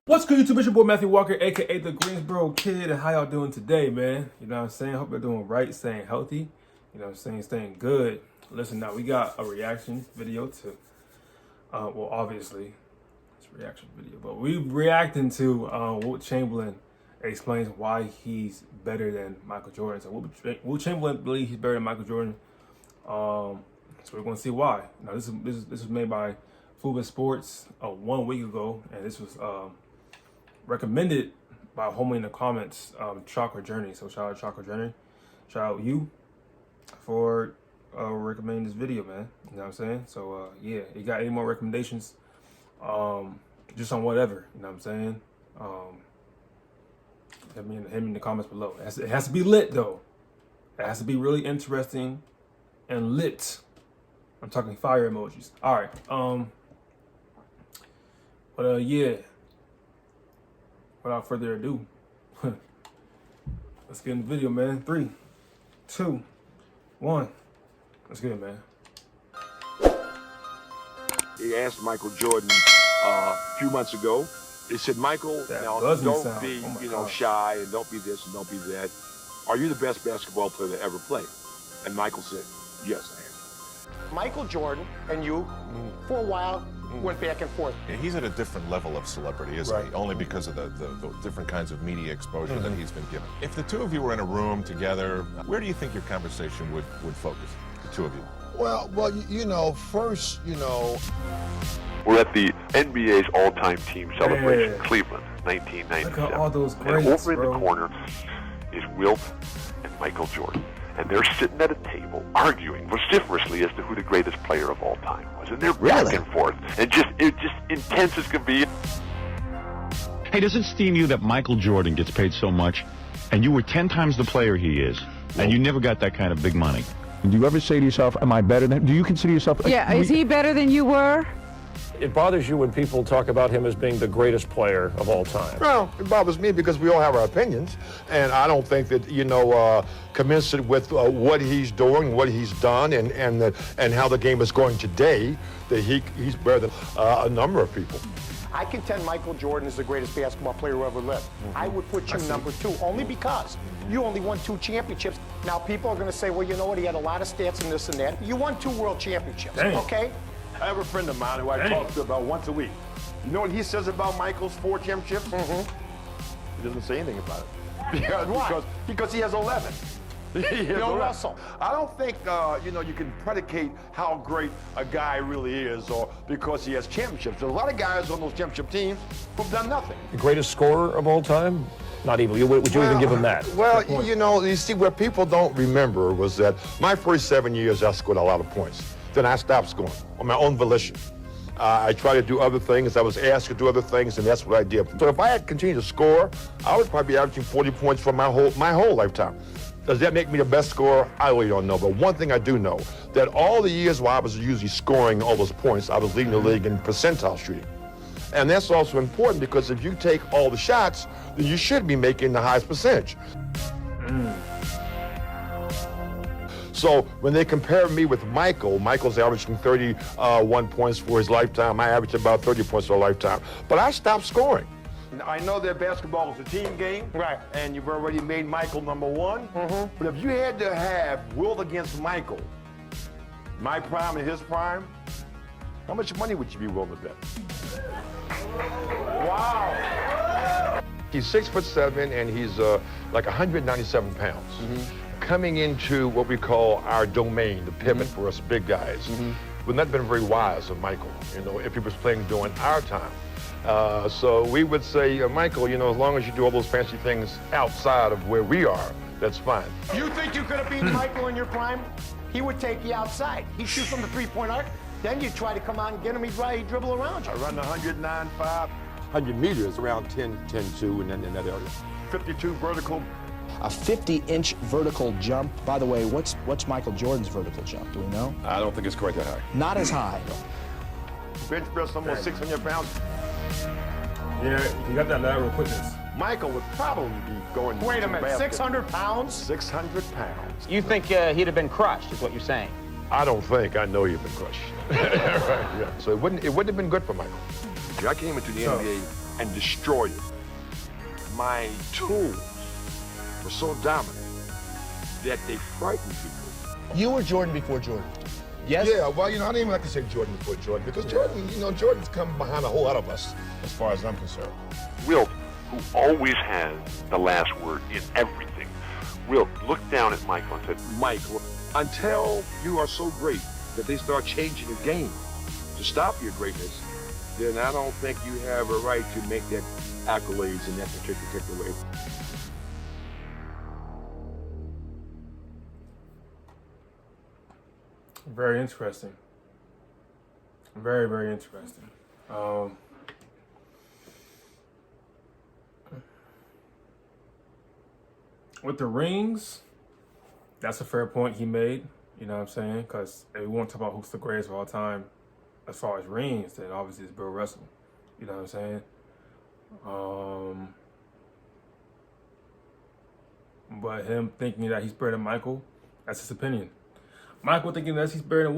What's good, YouTube? It's your boy Matthew Walker, aka the Greensboro Kid, and how y'all doing today, man? You know what I'm saying? Hope you're doing right, staying healthy. You know what I'm saying? Staying good. Listen, now we got a reaction video to, well, obviously, it's a reaction video, but we reacting to Wilt Chamberlain explains why he's better than Michael Jordan. So Wilt Chamberlain believes he's better than Michael Jordan. So we're gonna see why. Now this was made by Fubo Sports 1 week ago, and this was recommended by a homie in the comments, Chocolate Journey. So shout out Chocolate Journey. Shout out you for recommending this video, man. You know what I'm saying? So yeah, you got any more recommendations? Just on whatever, you know what I'm saying? Hit me in the comments below. It has to be lit though. It has to be really interesting and lit. I'm talking fire emojis. All right. But yeah. Without further ado, let's get in the video, man. 3, 2, 1. Let's get it, man. He asked Michael Jordan a few months ago. He said, Michael, now don't be, shy and don't be this and don't be that. Are you the best basketball player to ever play? And Michael said, yes, I am. Michael Jordan and you, for a while, went back and forth. Yeah, he's at a different level of celebrity, isn't he? Only because of the different kinds of media exposure that he's been given. If the two of you were in a room together, where do you think your conversation would focus, the two of you? Well, first, We're at the NBA's all-time team celebration, Cleveland, 1997. Look at all those greats, and over in bro. the corner is Wilt and Michael Jordan. And they're sitting at a table arguing vociferously as to who the greatest player of all time was. And they're back and forth. And it's just intense as can be. Hey, does it steam you that Michael Jordan gets paid so much and you were 10 times the player he is and you never got that kind of big money? Do you ever say to yourself, am I better than, do you consider yourself? Yeah, is he better than you were? It bothers you when people talk about him as being the greatest player of all time. Well, it bothers me because we all have our opinions, and I don't think that, commensurate with what he's doing, what he's done, and how the game is going today, that he's better than a number of people. I contend Michael Jordan is the greatest basketball player who ever lived. I would put you number 2, only because you only won 2 championships. Now, people are going to say, well, you know what, he had a lot of stats and this and that. You won 2 world championships, okay? I have a friend of mine who I talk to about once a week. You know what he says about Michael's 4 championships? He doesn't say anything about it. Because he has 11. Bill Russell. I don't think, you can predicate how great a guy really is or because he has championships. There's a lot of guys on those championship teams who've done nothing. The greatest scorer of all time? Not even. Would you even give him that? Well, you see, what people don't remember was that my first 7 years, I scored a lot of points. Then I stopped scoring on my own volition. I tried to do other things. I was asked to do other things, and that's what I did. So if I had continued to score, I would probably be averaging 40 points for my whole lifetime. Does that make me the best scorer? I really don't know. But one thing I do know, that all the years while I was usually scoring all those points, I was leading the league in percentile shooting. And that's also important because if you take all the shots, then you should be making the highest percentage. So when they compare me with Michael's averaging 31 points for his lifetime. I averaged about 30 points for a lifetime. But I stopped scoring. I know that basketball is a team game. Right. And you've already made Michael number 1. But if you had to have Wilt against Michael, my prime and his prime, how much money would you be willing to bet? Wow. He's 6'7", and he's like 197 pounds. Coming into what we call our domain, the pivot for us big guys, would not have been very wise of Michael, if he was playing during our time. So we would say, Michael, as long as you do all those fancy things outside of where we are, that's fine. You think you could have beaten Michael in your prime? He would take you outside. He'd shoot from the 3-point arc. Then you try to come out and get him, he'd dribble around you. I run 109.5, 100 meters, around 10.2 and then in that area. 52 vertical. A 50-inch vertical jump. By the way, what's Michael Jordan's vertical jump? Do we know? I don't think it's quite that high. Not as high. Bench press almost 600 pounds. Yeah, you got that lateral quickness. Michael would probably be going. Wait a minute, 600 pounds? 600 pounds. You think he'd have been crushed, is what you're saying? I don't think. I know you've been crushed. Right, yeah. So it wouldn't have been good for Michael. I came into the NBA and destroyed it. My tools were so dominant that they frightened people. You were Jordan before Jordan. Yes? Yeah, well, I didn't even like to say Jordan before Jordan, because Jordan, Jordan's come behind a whole lot of us, as far as I'm concerned. Wilt, who always has the last word in everything, Wilt looked down at Michael and said, Michael, until you are so great that they start changing the game to stop your greatness, then I don't think you have a right to make that accolades in that particular way. Very interesting. Very, very interesting. With the rings, that's a fair point he made. You know what I'm saying? Because if we want to talk about who's the greatest of all time, as far as rings, then obviously it's Bill Russell. You know what I'm saying? But him thinking that he's better than Michael, that's his opinion. Michael thinking that he's better than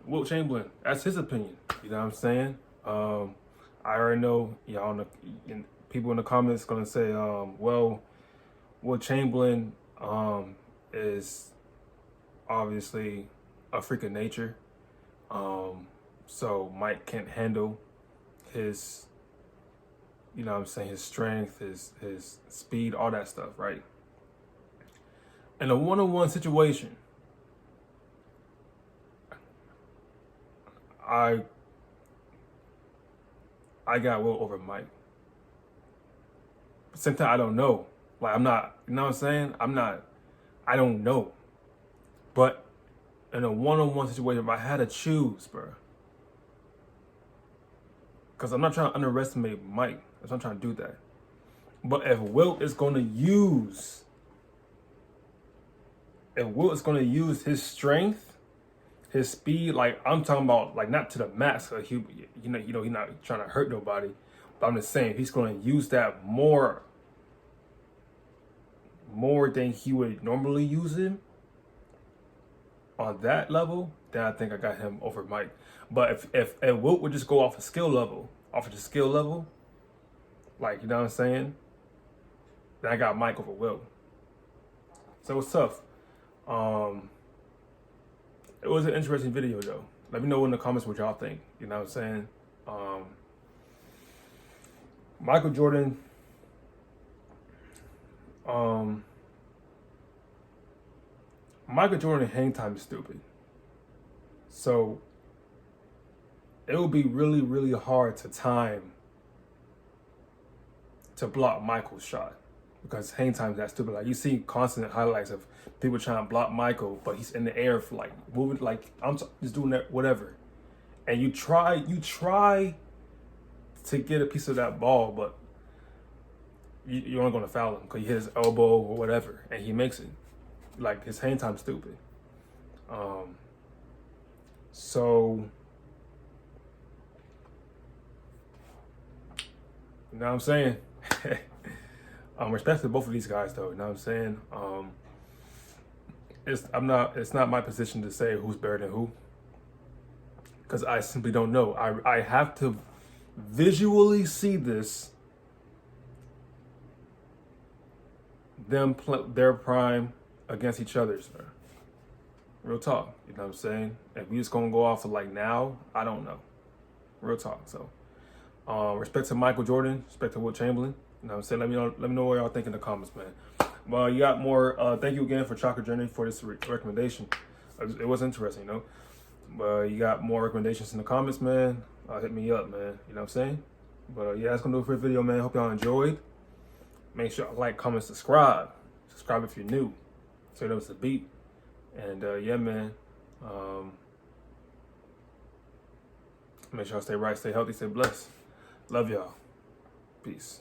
Wilt Chamberlain, that's his opinion. You know what I'm saying? I already know y'all, people in the comments gonna say, well, Wilt Chamberlain is obviously a freak of nature. So Mike can't handle his, you know what I'm saying, his strength, his speed, all that stuff, right? In a one-on-one situation, I got Wilt over Mike. But sometimes I don't know. Like, I'm not, you know what I'm saying? I don't know. But in a one-on-one situation, if I had to choose, bro, because I'm not trying to underestimate Mike. I'm not trying to do that. But if Wilt is going to use his strength, his speed, like I'm talking about, like not to the max, he's not trying to hurt nobody. But I'm just saying, he's going to use that more than he would normally use him on that level, then I think I got him over Mike. But if Wilt would just go off a skill level, like, you know what I'm saying, then I got Mike over Wilt. So it's tough. It was an interesting video though. Let me know in the comments what y'all think. You know what I'm saying? Michael Jordan, hang time is stupid. So it will be really, really hard to time to block Michael's shot, because hang time is that stupid. Like, you see constant highlights of people trying to block Michael, but he's in the air for like moving, like I'm just doing that, whatever. And you try to get a piece of that ball, but you're only gonna foul him because he hit his elbow or whatever, and he makes it. Like, his hang time's stupid. So, you know what I'm saying? Respect to both of these guys though, you know what I'm saying? It's not my position to say who's better than who, because I simply don't know. I have to visually see this, their prime against each other, sir. Real talk, you know what I'm saying? If we just gonna go off of like now, I don't know. Real talk. So respect to Michael Jordan, respect to Wilt Chamberlain. You know what I'm saying? Let me know what y'all think in the comments, man. Well, you got more. Thank you again for Chocolate Journey for this recommendation. It was interesting, you know. But you got more recommendations in the comments, man. Hit me up, man. You know what I'm saying? But yeah, that's gonna do it for the video, man. Hope y'all enjoyed. Make sure y'all like, comment, subscribe. Subscribe if you're new, so that was the beat. And yeah, man. Make sure y'all stay right, stay healthy, stay blessed. Love y'all. Peace.